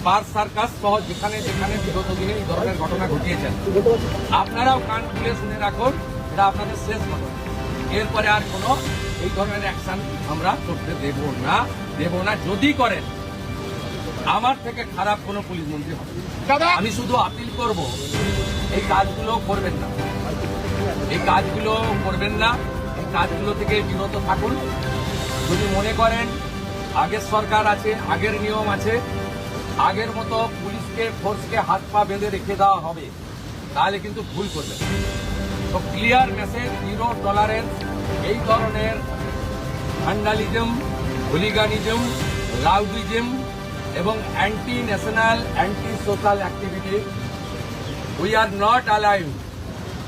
Park circus সহ যেখানে যেখানে বিগত দিনে এই ধরনের ঘটনা ঘটিয়েছেন, আপনারাও কান খুলে শুনে রাখুন, এটা আপনাদের শেষ ঘটনা। এরপরে আর কোনো এই ধরনের অ্যাকশন আমরা করতে দেব না। যদি করেন, আমার থেকে খারাপ কোনো পুলিশ মন্ত্রী হবে। আমি শুধু আপিল করব, এই কাজগুলো করবেন না, এই কাজগুলো থেকে বিরত থাকুন। যদি মনে করেন আগের সরকার আছে, আগের নিয়ম আছে, আগের মতো পুলিশকে ফোর্সকে হাত পা বেঁধে রেখে দেওয়া হবে, তাহলে কিন্তু ভুল করবেন। তো ক্লিয়ার মেসেজ, জিরো টলারেন্স এই ধরনের ভ্যান্ডালিজম, হুলিগানিজম, রাউডিজম এবং anti national, anti social activity we are not allowed.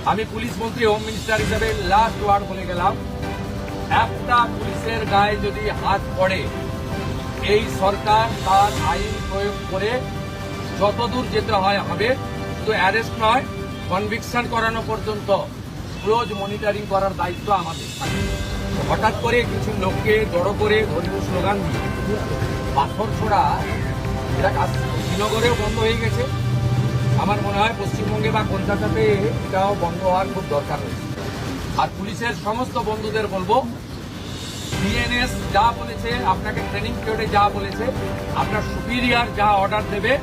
আমি পুলিশ মন্ত্রী, হোম মিনিস্টার হিসেবে লাস্ট ওয়ার্ড বলে গেলাম, একটা পুলিশের গায়ে যদি হাত পড়ে, এই সরকার তার আইন প্রয়োগ করে যতদূর যেতে হয় হবে। তো অ্যারেস্ট নয়, কনভিকশন করানো পর্যন্ত ক্লোজ মনিটরিং করার দায়িত্ব আমাদের। হঠাৎ করে কিছু লোককে জড়ো করে ধর্মীয় স্লোগান দিয়ে পাথর ছোড়া, এটা শ্রীনগরেও বন্ধ হয়ে গেছে। আমার মনে হয় পশ্চিমবঙ্গে বা কলকাতাতে এটাও বন্ধ হওয়ার খুব দরকার রয়েছে। আর পুলিশের সমস্ত বন্ধুদের বলবো, বিএনএস যা বলেছে, আপনাকে ট্রেনিং পিরিয়ডে যা বলেছে, আপনার সুপিরিয়র যা অর্ডার দেবে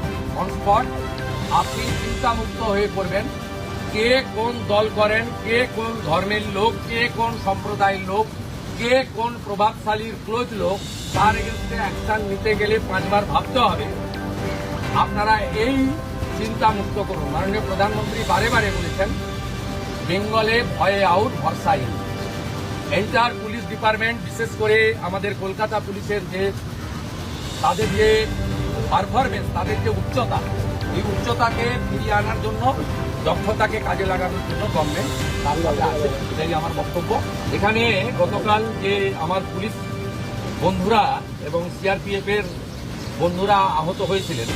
অন স্পট, আপনি চিন্তামুক্ত হয়ে পড়বেন। কে কোন দল করেন, কে কোন ধর্মের লোক, কে কোন সম্প্রদায়ের লোক, কে কোন প্রভাবশালীর ক্লোজ লোক, তার এগেন্স্টে অ্যাকশন নিতে গেলে 5 বার ভাবতে হবে। আপনারা এই চিন্তা মুক্ত করুন। মাননীয় প্রধানমন্ত্রী বারে বারে বলেছেন, বেঙ্গলে ভয়ে আউট, ভরসা ইন। এন্টার পুলিশ ডিপার্টমেন্ট, বিশেষ করে আমাদের কলকাতা পুলিশের তাদের যে পারফরমেন্স, তাদের যে উচ্চতা, এই উচ্চতাকে ফিরিয়ে আনার জন্য, দক্ষতাকে কাজে লাগানোর জন্য গভর্নমেন্ট তার কাছে আছে। এটাই আমার বক্তব্য। এখানে গতকাল যে আমার পুলিশ বন্ধুরা এবং সিআরপিএফ এর বন্ধুরা আহত হয়েছিলেন,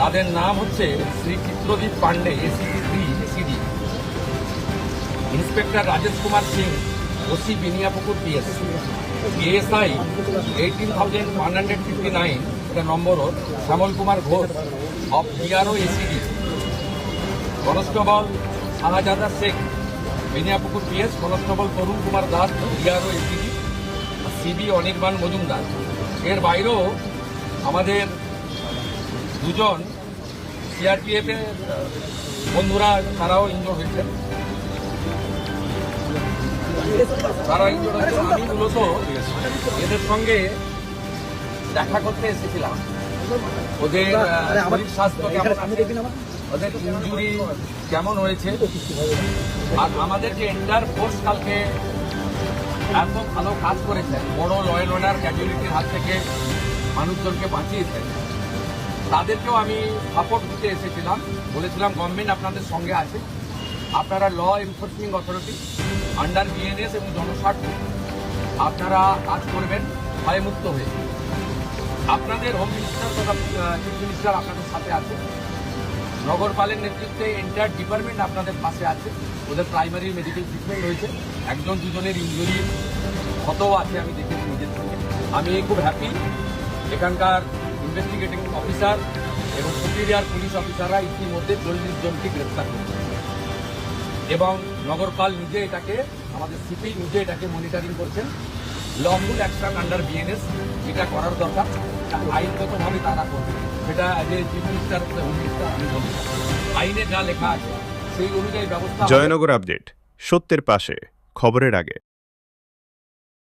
তাদের নাম হচ্ছে Shri Chitradeep Pandey, ACD 3 ACD, inspector Rajesh Kumar Singh, OC Beniapukur PS, PSI 18,159, এটা নম্বর, Shyamal Kumar Ghosh of BRO ACD, constable Shahzada Sheikh, Beniapukur PS, constable Tarun Kumar Das, BRO ACD, CB Anirban Majumdar. এর বাইরেও আমাদের দুজন সিআরপিএফ এর বন্ধুরা, তারাও ইনজোর্ড হয়েছেন। আমি মূলত এদের সঙ্গে দেখা করতে এসেছিলাম, ওদের শরীর স্বাস্থ্য কেমন, ওদের ইনজুরি কেমন হয়েছে, আর আমাদের যে এন্টার ফোর্স কালকে এত ভালো কাজ করেছেন, বড় ল অ্যান্ড অর্ডার ক্যাজুয়ালিটির হাত থেকে মানুষজনকে বাঁচিয়েছেন, তাদেরকেও আমি সাপোর্ট দিতে এসেছিলাম। বলেছিলাম গভর্নমেন্ট আপনাদের সঙ্গে আছে, আপনারা law enforcing authority under BNS এবং জনস্বার্থ আপনারা কাজ করবেন ভয়মুক্ত হয়ে। আপনাদের হোম মিনিস্টার তথা চিফ মিনিস্টার আপনাদের সাথে আছে, নগরপালের নেতৃত্বে এন্টায়ার ডিপার্টমেন্ট আপনাদের পাশে আছে। ওদের প্রাইমারি মেডিকেল ট্রিটমেন্ট হয়েছে, 1-2 জনের ইনজুরি হতেও আছে, আমি দেখেছি নিজের সঙ্গে। আমি খুব হ্যাপি, এখানকার ইনভেস্টিগেটিং অফিসার এবং সুপিরিয়র পুলিশ অফিসাররা ইতিমধ্যে 40 জনকে গ্রেপ্তার করেছে এবং নগরপাল নিজে এটাকে, আমাদের সিপি নিজে এটাকে মনিটরিং করছেন। লফুল অ্যাকশন আন্ডার বিএনএস যেটা করার দরকার, আইনগতভাবে তারা করবে। সেটা as a chief minister, home minister আমি বলবো, আইনে যা লেখা আছে সেই অনুযায়ী ব্যবস্থা। জয়নগর আপডেট, সত্যের পাশে, খবরের আগে।